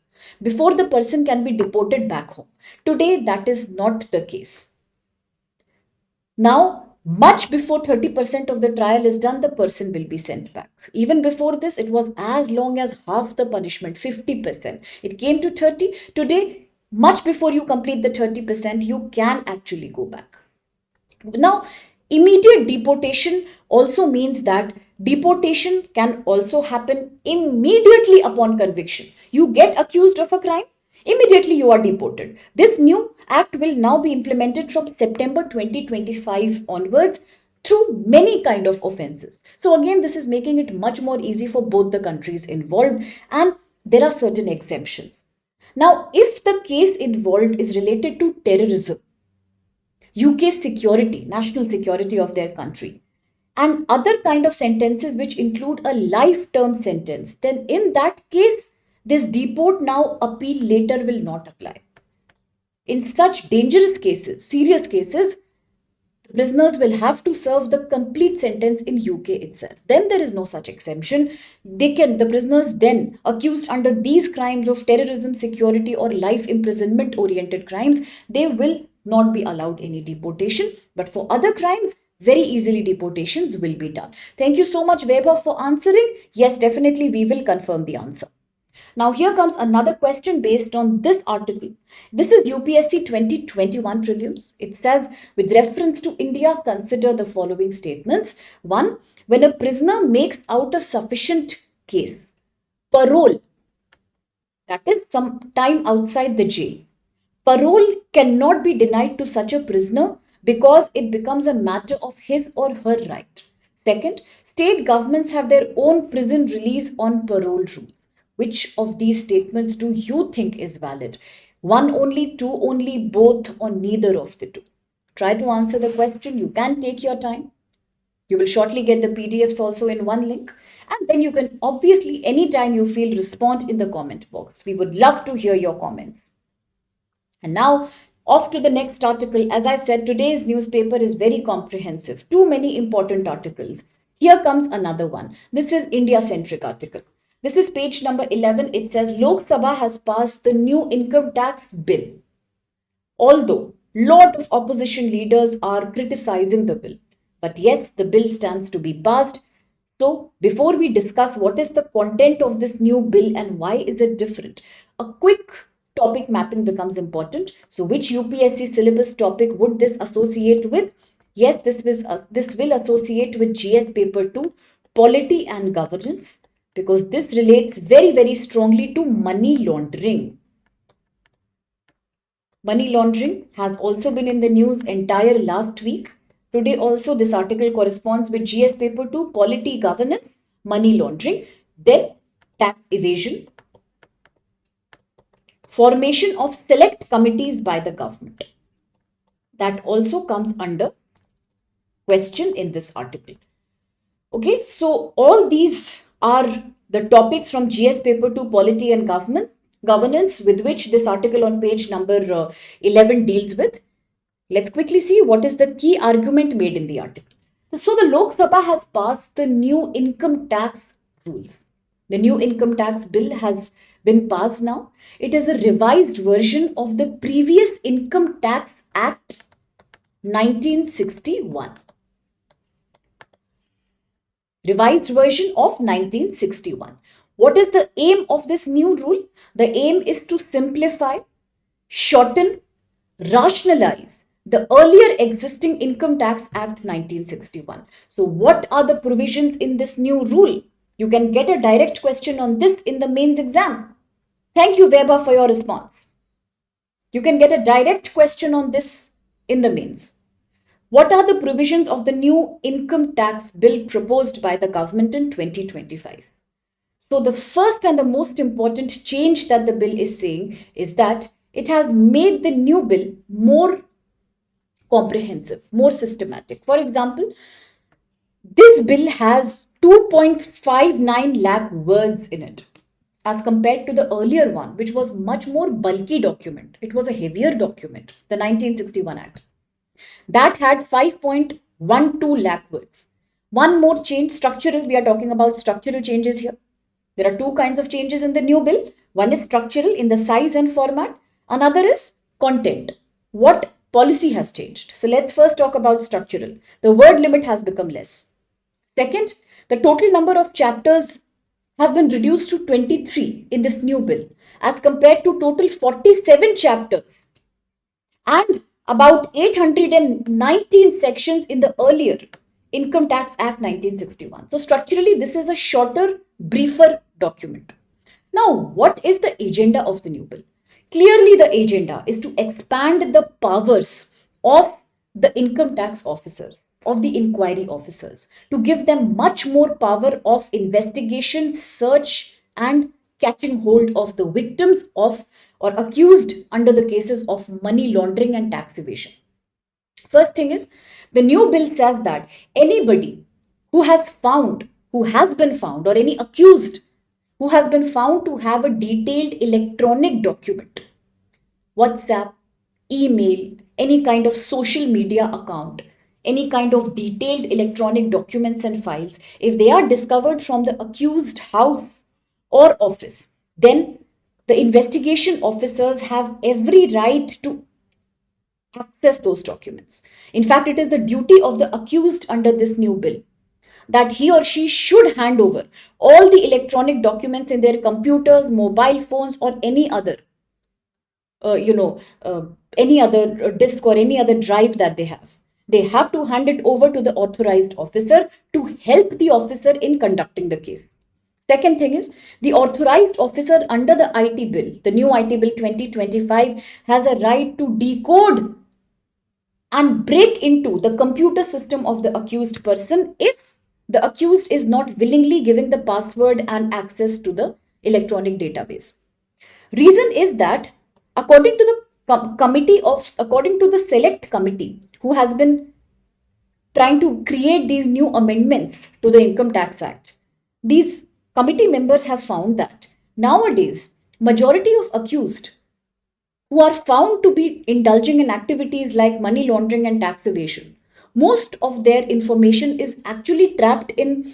before the person can be deported back home. Today, that is not the case. Now, much before 30% of the trial is done, the person will be sent back. Even before this, it was as long as half the punishment, 50%. It came to 30. Today, much before you complete the 30%, you can actually go back. Now, immediate deportation also means that deportation can also happen immediately upon conviction. You get accused of a crime, immediately you are deported. This new act will now be implemented from September 2025 onwards through many kind of offenses. So again, this is making it much more easy for both the countries involved, and there are certain exemptions. Now, if the case involved is related to terrorism, UK's security, national security of their country, and other kind of sentences which include a life term sentence, then in that case, this deport now, appeal later will not apply. In such dangerous cases, serious cases, prisoners will have to serve the complete sentence in UK itself. Then there is no such exemption. The prisoners then accused under these crimes of terrorism, security, or life imprisonment oriented crimes, they will not be allowed any deportation. But for other crimes, very easily deportations will be done. Thank you so much, Weber, for answering. Yes, definitely we will confirm the answer. Now here comes another question based on this article. This is UPSC 2021 prelims. It says, with reference to India, consider the following statements. 1. When a prisoner makes out a sufficient case, parole, that is some time outside the jail, parole cannot be denied to such a prisoner because it becomes a matter of his or her right. Second, state governments have their own prison release on parole rules. Which of these statements do you think is valid? One only, two only, both, or neither of the two? Try to answer the question. You can take your time. You will shortly get the PDFs also in one link. And then you can obviously, anytime you feel, respond in the comment box. We would love to hear your comments. And now, off to the next article. As I said, today's newspaper is very comprehensive. Too many important articles. Here comes another one. This is India-centric article. This is page number 11. It says, Lok Sabha has passed the new income tax bill. Although lot of opposition leaders are criticizing the bill. But yes, the bill stands to be passed. So before we discuss what is the content of this new bill and why is it different, a quick topic mapping becomes important. So which UPSC syllabus topic would this associate with? Yes, this will associate with GS paper 2, polity and governance. because this relates very, very strongly to money laundering. Money laundering has also been in the news entire last week. Today also this article corresponds with GS paper 2, polity governance, money laundering, then tax evasion, formation of select committees by the government. That also comes under question in this article. Okay, so all these are the topics from GS paper 2, polity and governance, with which this article on page number 11 deals with. Let's quickly see what is the key argument made in the article. So the Lok Sabha has passed the new income tax rules. The new income tax bill has been passed now. It is a revised version of the previous Income Tax Act 1961. Revised version of 1961. What is the aim of this new rule? The aim is to simplify, shorten, rationalize the earlier existing Income Tax Act 1961. So what are the provisions in this new rule? You can get a direct question on this in the mains exam. Thank you, Weber, for your response. You can get a direct question on this in the mains. What are the provisions of the new income tax bill proposed by the government in 2025? So the first and the most important change that the bill is saying is that it has made the new bill more comprehensive, more systematic. For example, this bill has 2.59 lakh words in it as compared to the earlier one, which was much more bulky document. It was a heavier document, the 1961 Act. That had 5.12 lakh words. One more change, structural. We are talking about structural changes here. There are two kinds of changes in the new bill. One is structural in the size and format. Another is content. What policy has changed? So let's first talk about structural. The word limit has become less. Second, the total number of chapters have been reduced to 23 in this new bill as compared to total 47 chapters and about 819 sections in the earlier Income Tax Act 1961. So structurally, this is a shorter, briefer document. Now, what is the agenda of the new bill? Clearly, the agenda is to expand the powers of the income tax officers, of the inquiry officers, to give them much more power of investigation, search, and catching hold of the victims of or accused under the cases of money laundering and tax evasion. First thing is, the new bill says that anybody who has been found, or any accused who has been found to have a detailed electronic document, WhatsApp, email, any kind of social media account, any kind of detailed electronic documents and files, if they are discovered from the accused house or office, then the investigation officers have every right to access those documents. In fact, it is the duty of the accused under this new bill that he or she should hand over all the electronic documents in their computers, mobile phones, or any other, any other disk or any other drive that they have. They have to hand it over to the authorized officer to help the officer in conducting the case. Second thing is, the authorized officer under the IT bill, the new IT bill 2025, has a right to decode and break into the computer system of the accused person if the accused is not willingly giving the password and access to the electronic database. Reason is that according to the select committee who has been trying to create these new amendments to the Income Tax Act, these committee members have found that nowadays majority of accused who are found to be indulging in activities like money laundering and tax evasion, most of their information is actually trapped in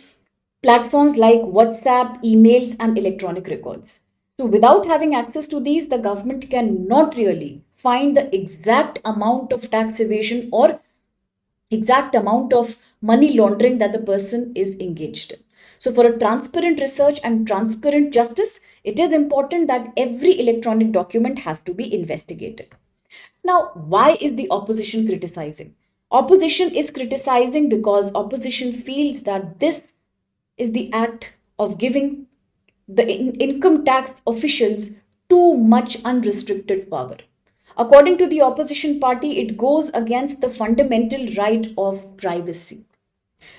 platforms like WhatsApp, emails, and electronic records. So without having access to these, the government cannot really find the exact amount of tax evasion or exact amount of money laundering that the person is engaged in. So for a transparent research and transparent justice, it is important that every electronic document has to be investigated. Now, why is the opposition criticizing? Opposition is criticizing because opposition feels that this is the act of giving the income tax officials too much unrestricted power. According to the opposition party, it goes against the fundamental right of privacy.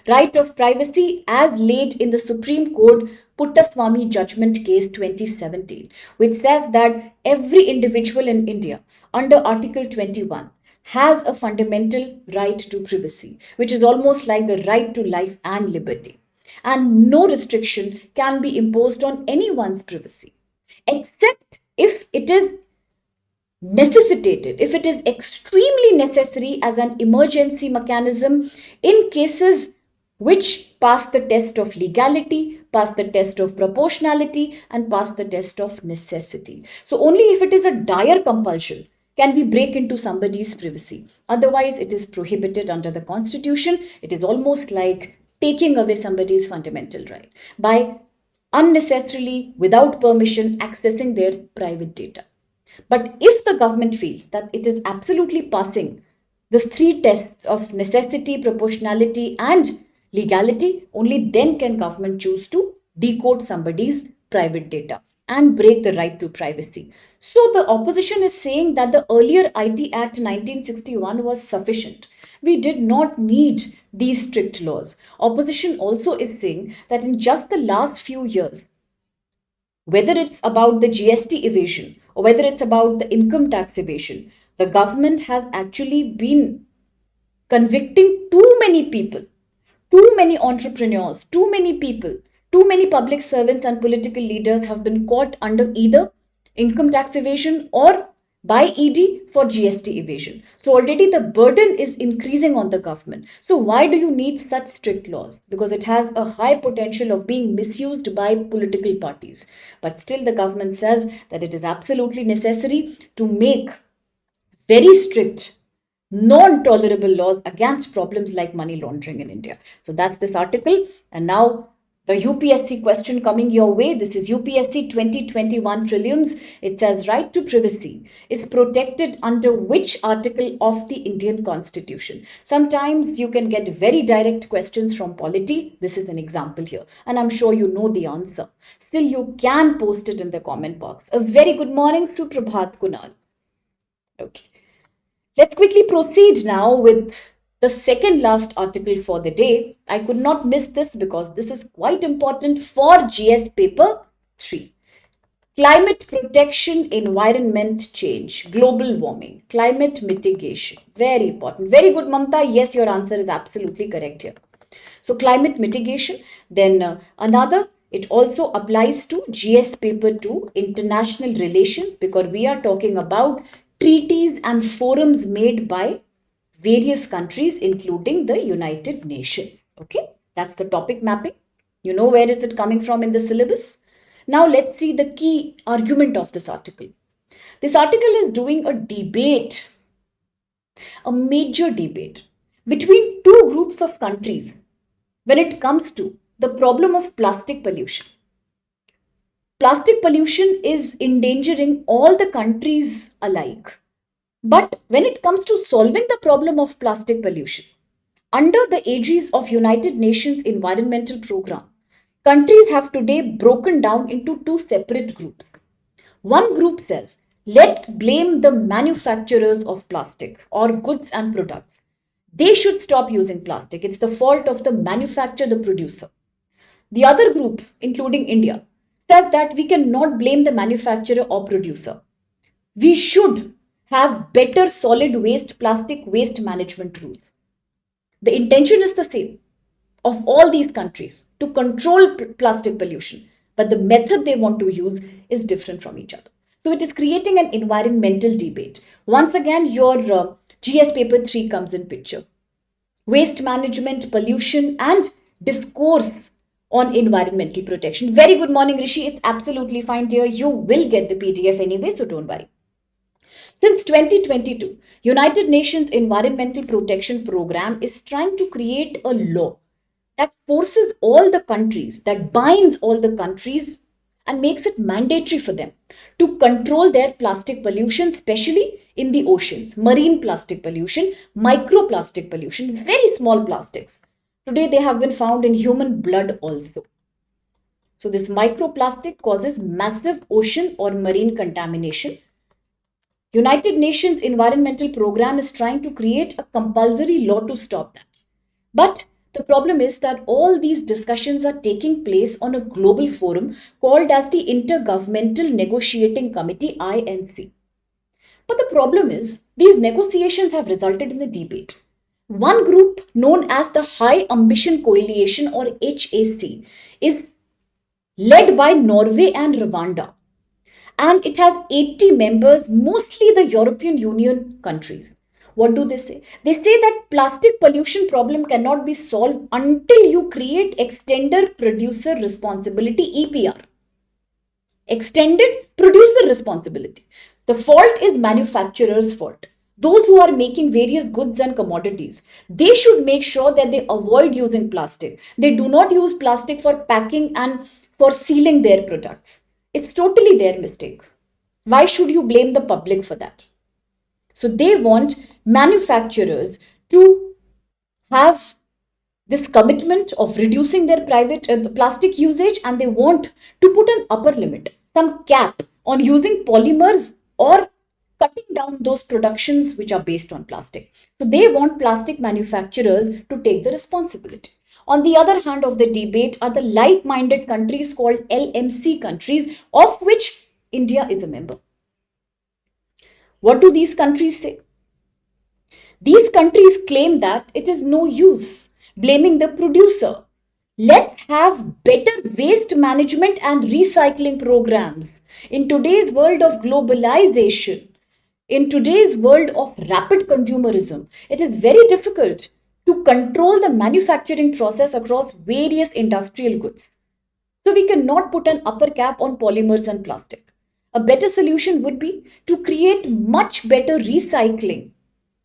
Right of privacy as laid in the Supreme Court Puttaswamy Judgment Case 2017, which says that every individual in India under Article 21 has a fundamental right to privacy, which is almost like the right to life and liberty. And no restriction can be imposed on anyone's privacy, except if it is necessitated, if it is extremely necessary as an emergency mechanism in cases which pass the test of legality, pass the test of proportionality, and pass the test of necessity. So, only if it is a dire compulsion can we break into somebody's privacy. Otherwise, it is prohibited under the Constitution. It is almost like taking away somebody's fundamental right by unnecessarily, without permission, accessing their private data. But if the government feels that it is absolutely passing these three tests of necessity, proportionality, and legality, only then can government choose to decode somebody's private data and break the right to privacy. So the opposition is saying that the earlier IT Act 1961 was sufficient. We did not need these strict laws. Opposition also is saying that in just the last few years, whether it's about the GST evasion or whether it's about the income tax evasion, the government has actually been convicting too many people, too many entrepreneurs, too many people, too many public servants and political leaders have been caught under either income tax evasion or by ED for GST evasion. So already the burden is increasing on the government. So why do you need such strict laws? Because it has a high potential of being misused by political parties. But still the government says that it is absolutely necessary to make very strict, non-tolerable laws against problems like money laundering in India. So that's this article. And now the UPSC question coming your way. This is UPSC 2021 Prelims. It says right to privacy is protected under which article of the Indian Constitution? Sometimes you can get very direct questions from polity. This is an example here. And I'm sure you know the answer. Still, you can post it in the comment box. A very good morning, Suprabhat Kunal. Okay. Let's quickly proceed now with the second last article for the day. I could not miss this because this is quite important for GS paper 3. Climate protection, environment change, global warming, climate mitigation. Very important. Very good, Mamta. Yes, your answer is absolutely correct here. So climate mitigation. Then another, it also applies to GS paper 2, international relations, because we are talking about treaties and forums made by various countries, including the United Nations. Okay, that's the topic mapping. You know where is it coming from in the syllabus? Now let's see the key argument of this article. This article is doing a debate, a major debate between two groups of countries when it comes to the problem of plastic pollution. Plastic pollution is endangering all the countries alike. But when it comes to solving the problem of plastic pollution, under the aegis of United Nations Environmental Program, countries have today broken down into two separate groups. One group says, let's blame the manufacturers of plastic or goods and products. They should stop using plastic. It's the fault of the manufacturer, the producer. The other group, including India, says that we cannot blame the manufacturer or producer. We should have better solid waste, plastic waste management rules. The intention is the same of all these countries to control plastic pollution, but the method they want to use is different from each other. So it is creating an environmental debate. Once again, your GS paper 3 comes in picture. Waste management, pollution, and discourse on environmental protection. Very good morning, Rishi. It's absolutely fine, dear. You will get the PDF anyway, so don't worry. Since 2022, United Nations Environmental Protection Program is trying to create a law that forces all the countries, that binds all the countries and makes it mandatory for them to control their plastic pollution, especially in the oceans, marine plastic pollution, microplastic pollution, very small plastics. Today they have been found in human blood also. So this microplastic causes massive ocean or marine contamination. United Nations Environmental Program is trying to create a compulsory law to stop that. But the problem is that all these discussions are taking place on a global forum called as the Intergovernmental Negotiating Committee, INC. But the problem is, these negotiations have resulted in a debate. One group, known as the High Ambition Coalition or HAC, is led by Norway and Rwanda. And it has 80 members, mostly the European Union countries. What do they say? They say that plastic pollution problem cannot be solved until you create Extended Producer Responsibility, EPR. Extended Producer Responsibility. The fault is manufacturers' fault. Those who are making various goods and commodities, they should make sure that they avoid using plastic. They do not use plastic for packing and for sealing their products. It's totally their mistake. Why should you blame the public for that? So they want manufacturers to have this commitment of reducing their the plastic usage, and they want to put an upper limit, some cap on using polymers or cutting down those productions which are based on plastic. So they want plastic manufacturers to take the responsibility. On the other hand of the debate are the like-minded countries called LMC countries, of which India is a member. What do these countries say? These countries claim that it is no use blaming the producer. Let's have better waste management and recycling programs. In today's world of globalization, in today's world of rapid consumerism, it is very difficult to control the manufacturing process across various industrial goods. So we cannot put an upper cap on polymers and plastic. A better solution would be to create much better recycling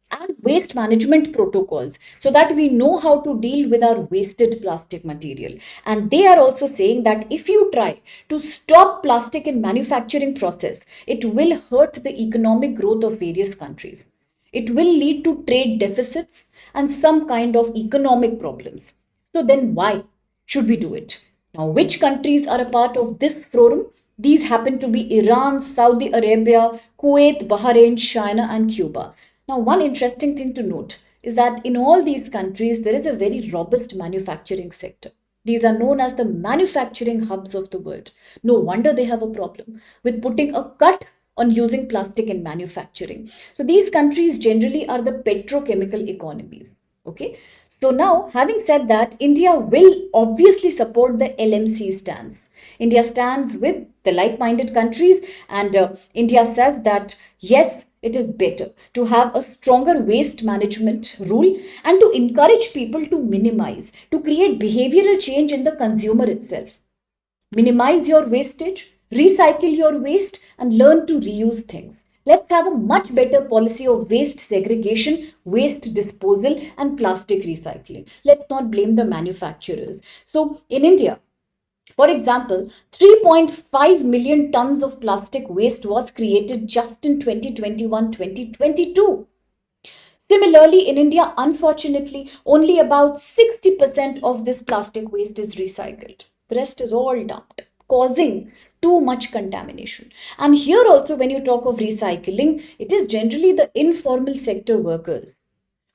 and waste management protocols so that we know how to deal with our wasted plastic material. And they are also saying that if you try to stop plastic in manufacturing process, it will hurt the economic growth of various countries. It will lead to trade deficits and some kind of economic problems. So then why should we do it? Now, which countries are a part of this forum? These happen to be Iran, Saudi Arabia, Kuwait, Bahrain, China, and Cuba. Now, one interesting thing to note is that in all these countries, there is a very robust manufacturing sector. These are known as the manufacturing hubs of the world. No wonder they have a problem with putting a cut on using plastic in manufacturing. So these countries generally are the petrochemical economies. Okay. So now, having said that, India will obviously support the LMC stance. India stands with the like-minded countries, and India says that yes, it is better to have a stronger waste management rule and to encourage people to minimize, to create behavioral change in the consumer itself. Minimize your wastage, recycle your waste, and learn to reuse things. Let's have a much better policy of waste segregation, waste disposal, and plastic recycling. Let's not blame the manufacturers. So in India, for example, 3.5 million tons of plastic waste was created just in 2021-2022. Similarly, in India, unfortunately, only about 60% of this plastic waste is recycled. The rest is all dumped, causing too much contamination. And here also, when you talk of recycling, it is generally the informal sector workers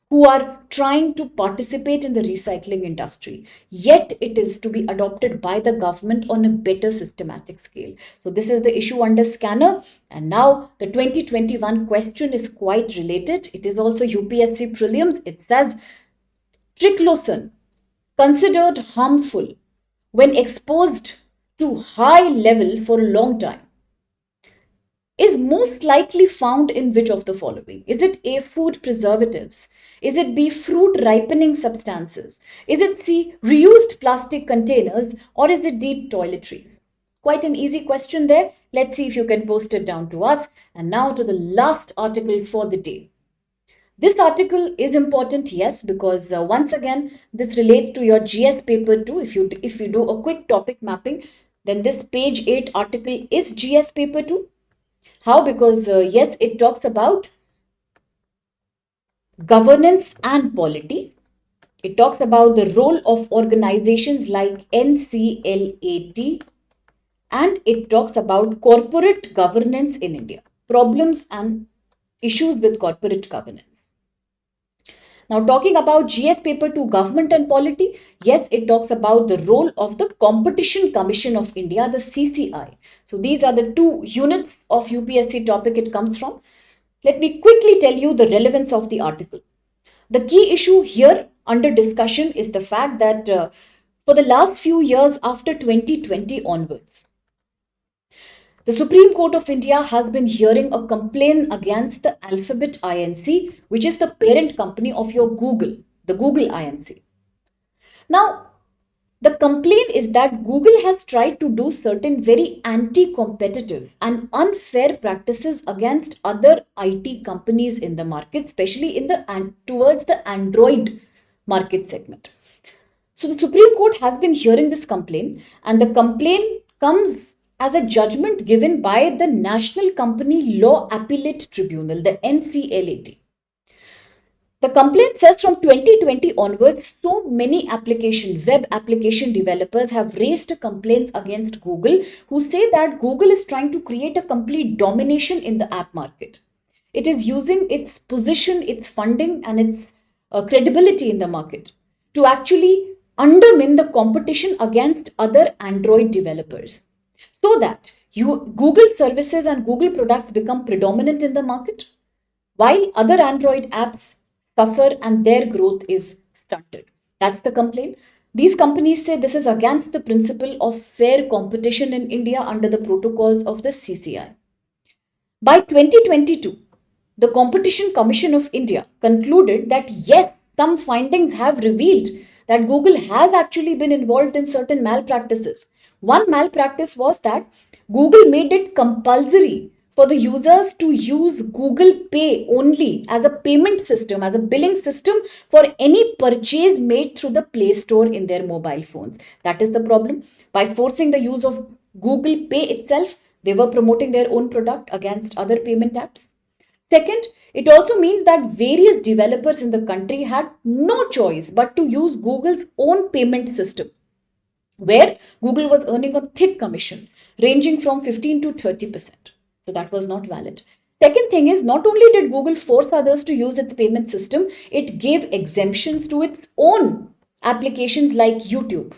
who are trying to participate in the recycling industry. Yet it is to be adopted by the government on a better systematic scale. So this is the issue under scanner. And now the 2021 question is quite related. It is also UPSC prelims. It says triclosan considered harmful when exposed to high level for a long time is most likely found in which of the following? Is it A, food preservatives? Is it B, fruit ripening substances? Is it C, reused plastic containers? Or is it D, toiletries? Quite an easy question there. Let's see if you can post it down to us. And now to the last article for the day. This article is important, yes, because once again, this relates to your GS paper 2. If you do a quick topic mapping, then this page 8 article is GS paper 2. How? Because yes, it talks about governance and polity. It talks about the role of organizations like NCLAT, and it talks about corporate governance in India, problems and issues with corporate governance. Now, talking about GS paper 2, government and polity, yes, it talks about the role of the Competition Commission of India, the CCI. So these are the two units of UPSC topic it comes from. Let me quickly tell you the relevance of the article. The key issue here under discussion is the fact that for the last few years after 2020 onwards, the Supreme Court of India has been hearing a complaint against the Alphabet Inc., which is the parent company of your Google, the Google Inc. Now, the complaint is that Google has tried to do certain very anti-competitive and unfair practices against other IT companies in the market, especially in the towards the Android market segment. So the Supreme Court has been hearing this complaint, and the complaint comes as a judgment given by the National Company Law Appellate Tribunal, the NCLAT. The complaint says from 2020 onwards, so many web application developers have raised complaints against Google, who say that Google is trying to create a complete domination in the app market. It is using its position, its funding, and its credibility in the market to actually undermine the competition against other Android developers, so that Google services and Google products become predominant in the market, while other Android apps suffer and their growth is stunted. That's the complaint. These companies say this is against the principle of fair competition in India under the protocols of the CCI. By 2022, the Competition Commission of India concluded that yes, some findings have revealed that Google has actually been involved in certain malpractices. One malpractice was that Google made it compulsory for the users to use Google Pay only as a payment system, as a billing system for any purchase made through the Play Store in their mobile phones. That is the problem. By forcing the use of Google Pay itself, they were promoting their own product against other payment apps. Second, it also means that various developers in the country had no choice but to use Google's own payment system, where Google was earning a thick commission ranging from 15 to 30%. So that was not valid. Second thing is, not only did Google force others to use its payment system, it gave exemptions to its own applications like YouTube.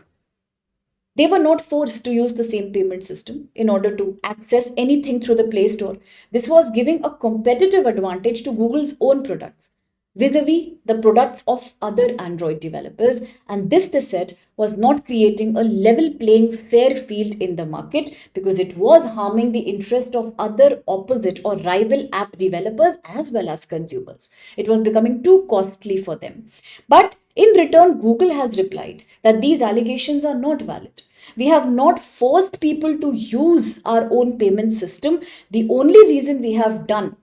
They were not forced to use the same payment system in order to access anything through the Play Store. This was giving a competitive advantage to Google's own products vis-a-vis the products of other Android developers. And this, they said, was not creating a level playing fair field in the market, because it was harming the interest of other opposite or rival app developers as well as consumers. It was becoming too costly for them. But in return, Google has replied that these allegations are not valid. We have not forced people to use our own payment system. The only reason we have done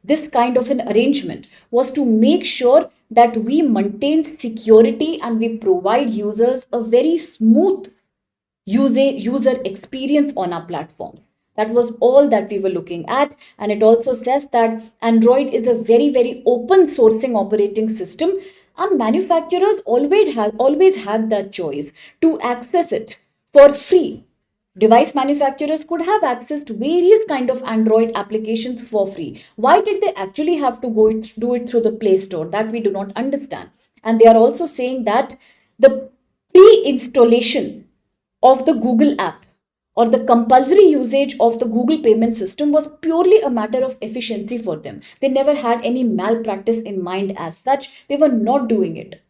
this kind of an arrangement was to make sure that we maintain security and we provide users a very smooth user experience on our platforms. That was all that we were looking at. And it also says that Android is a very, very open sourcing operating system, and manufacturers always had that choice to access it for free. Device manufacturers could have access to various kind of Android applications for free. Why did they actually have to do it through the Play Store? That we do not understand. And they are also saying that the pre-installation of the Google app or the compulsory usage of the Google payment system was purely a matter of efficiency for them. They never had any malpractice in mind as such. They were not doing it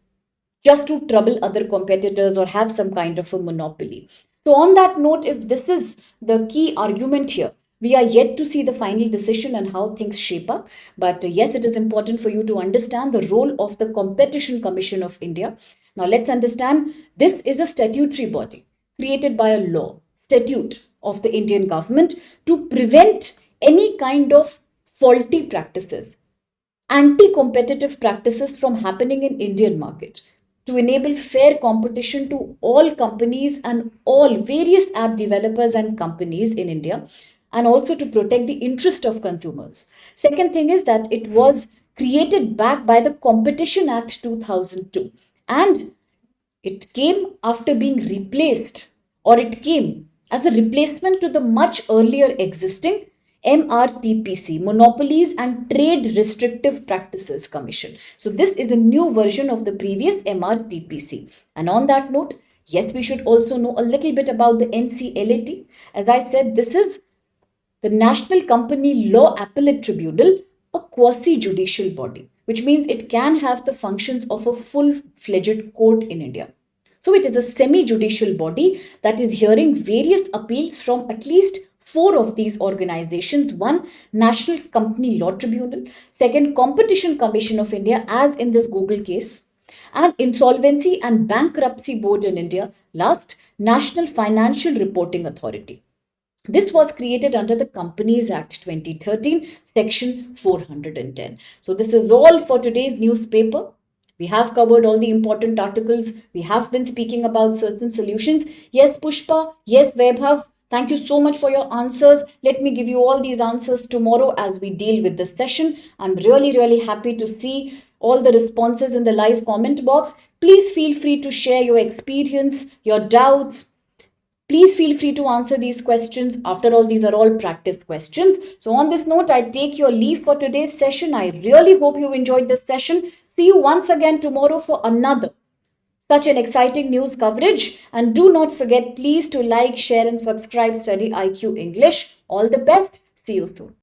just to trouble other competitors or have some kind of a monopoly. So on that note, if this is the key argument here, we are yet to see the final decision and how things shape up. But yes, it is important for you to understand the role of the Competition Commission of India. Now let's understand, this is a statutory body created by a law, statute of the Indian government, to prevent any kind of faulty practices, anti-competitive practices from happening in Indian market, to enable fair competition to all companies and all various app developers and companies in India, and also to protect the interest of consumers. Second thing is that it was created back by the Competition Act 2002. And it came after being replaced, or it came as a replacement to the much earlier existing MRTPC, Monopolies and Trade Restrictive Practices Commission. So, this is a new version of the previous MRTPC. And on that note, yes, we should also know a little bit about the NCLAT. As I said, this is the National Company Law Appellate Tribunal, a quasi-judicial body, which means it can have the functions of a full-fledged court in India. So it is a semi-judicial body that is hearing various appeals from at least four of these organizations. One, National Company Law Tribunal. Second, Competition Commission of India, as in this Google case. And Insolvency and Bankruptcy Board in India. Last, National Financial Reporting Authority. This was created under the Companies Act 2013, Section 410. So this is all for today's newspaper. We have covered all the important articles. We have been speaking about certain solutions. Yes, Pushpa. Yes, Vaibhav. Thank you so much for your answers. Let me give you all these answers tomorrow as we deal with this session. I'm really, really happy to see all the responses in the live comment box. Please feel free to share your experience, your doubts. Please feel free to answer these questions. After all, these are all practice questions. So on this note, I take your leave for today's session. I really hope you enjoyed this session. See you once again tomorrow for another such an exciting news coverage. And do not forget, please, to like, share and subscribe Study IQ English. All the best. See you soon.